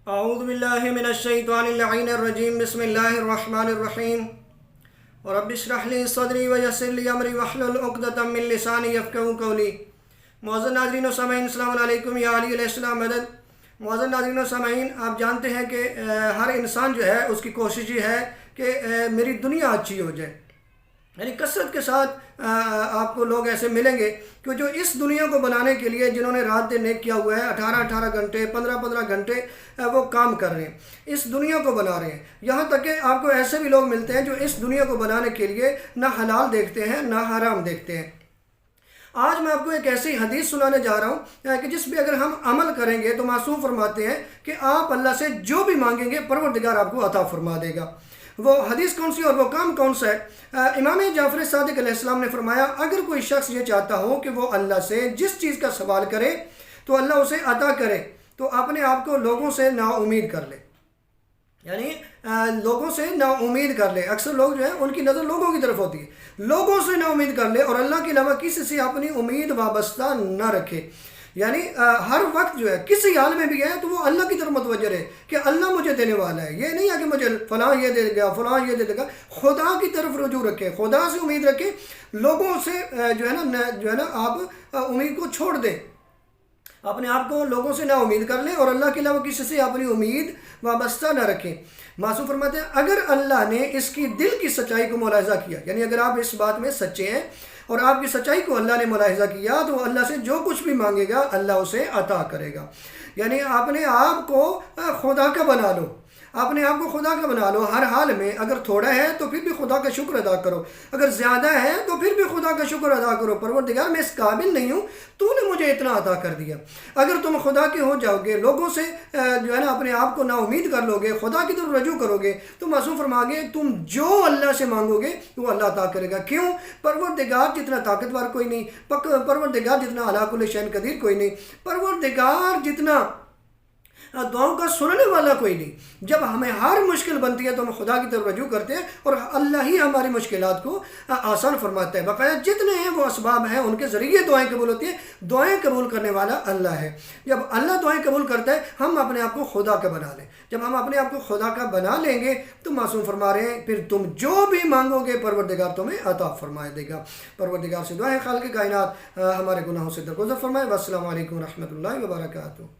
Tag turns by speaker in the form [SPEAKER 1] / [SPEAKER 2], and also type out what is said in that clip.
[SPEAKER 1] اعوذ باللہ من الشیطان اللعین الرجیم بسم اللہ الرحمن الرحیم رب اشرح لی صدری ویسر لی امری واحلل عقدۃ من لسانی یفقہوا قولی۔ معزز ناظرین و سامعین، السلام علیکم، یا علی علیہ السلام مدد۔ معزز ناظرین و سامعین، آپ جانتے ہیں کہ ہر انسان جو ہے اس کی کوشش یہ ہے کہ میری دنیا اچھی ہو جائے، یعنی کثرت کے ساتھ آپ کو لوگ ایسے ملیں گے کہ جو اس دنیا کو بنانے کے لیے جنہوں نے رات دن نیک کیا ہوا ہے، 18 گھنٹے 15 گھنٹے وہ کام کر رہے ہیں، اس دنیا کو بنا رہے ہیں۔ یہاں تک کہ آپ کو ایسے بھی لوگ ملتے ہیں جو اس دنیا کو بنانے کے لیے نہ حلال دیکھتے ہیں نہ حرام دیکھتے ہیں۔ آج میں آپ کو ایک ایسی حدیث سنانے جا رہا ہوں کہ جس پہ اگر ہم عمل کریں گے تو معصوم فرماتے ہیں کہ آپ اللہ سے جو بھی مانگیں گے پروردگار آپ کو عطا فرما دے گا۔ وہ حدیث کون سی اور وہ کام کون سا ہے؟ امام جعفر صادق علیہ السلام نے فرمایا، اگر کوئی شخص یہ چاہتا ہو کہ وہ اللہ سے جس چیز کا سوال کرے تو اللہ اسے عطا کرے، تو اپنے آپ کو لوگوں سے نا امید کر لے، یعنی لوگوں سے نا امید کر لے۔ اکثر لوگ جو ہیں ان کی نظر لوگوں کی طرف ہوتی ہے، لوگوں سے نا امید کر لے اور اللہ کے علاوہ کسی سے اپنی امید وابستہ نہ رکھے، یعنی ہر وقت جو ہے کسی حال میں بھی ہے تو وہ اللہ کی طرف متوجہ رہے کہ اللہ مجھے دینے والا ہے، یہ نہیں ہے کہ مجھے فلاں یہ دے گا فلاں یہ دے گا۔ خدا کی طرف رجوع رکھے، خدا سے امید رکھے، لوگوں سے جو ہے نا آپ امید کو چھوڑ دیں، اپنے آپ کو لوگوں سے نا امید کر لیں اور اللہ کے علاوہ کسی سے اپنی امید وابستہ نہ رکھیں۔ معصوم فرماتے ہیں اگر اللہ نے اس کی دل کی سچائی کو ملاحظہ کیا، یعنی اگر آپ اس بات میں سچے ہیں اور آپ کی سچائی کو اللہ نے ملاحظہ کیا تو اللہ سے جو کچھ بھی مانگے گا اللہ اسے عطا کرے گا۔ یعنی اپنے آپ کو خدا کا بنا لو، اپنے آپ کو خدا کا بنا لو ہر حال میں۔ اگر تھوڑا ہے تو پھر بھی خدا کا شکر ادا کرو، اگر زیادہ ہے تو پھر بھی خدا کا شکر ادا کرو، پروردگار میں اس قابل نہیں ہوں، تو نے مجھے اتنا عطا کر دیا۔ اگر تم خدا کے ہو جاؤ گے، لوگوں سے جو ہے نا اپنے آپ کو نا امید کر لو گے، خدا کی طرف رجوع کرو گے، تو معصوم فرما گے تم جو اللہ سے مانگو گے وہ اللہ عطا کرے گا۔ کیوں؟ پروردگار جتنا طاقتور کوئی نہیں، پروردگار جتنا علی کل شیء قدیر کوئی نہیں، پروردگار جتنا دعاؤں کا سننے والا کوئی نہیں۔ جب ہمیں ہر مشکل بنتی ہے تو ہم خدا کی طرف رجوع کرتے ہیں اور اللہ ہی ہماری مشکلات کو آسان فرماتا ہے۔ باقاعدہ جتنے ہیں وہ اسباب ہیں، ان کے ذریعے دعائیں قبول ہوتی ہیں، دعائیں قبول کرنے والا اللہ ہے۔ جب اللہ دعائیں قبول کرتا ہے ہم اپنے آپ کو خدا کا بنا لیں، جب ہم اپنے آپ کو خدا کا بنا لیں گے تو معصوم فرما رہے ہیں پھر تم جو بھی مانگو گے پروردگار تمہیں عطا فرمائے دے گا۔ پروردگار سے دعا ہے خالق کائنات ہمارے گناہوں سے درگزر فرمائے۔ والسلام علیکم ورحمۃ اللہ وبرکاتہ۔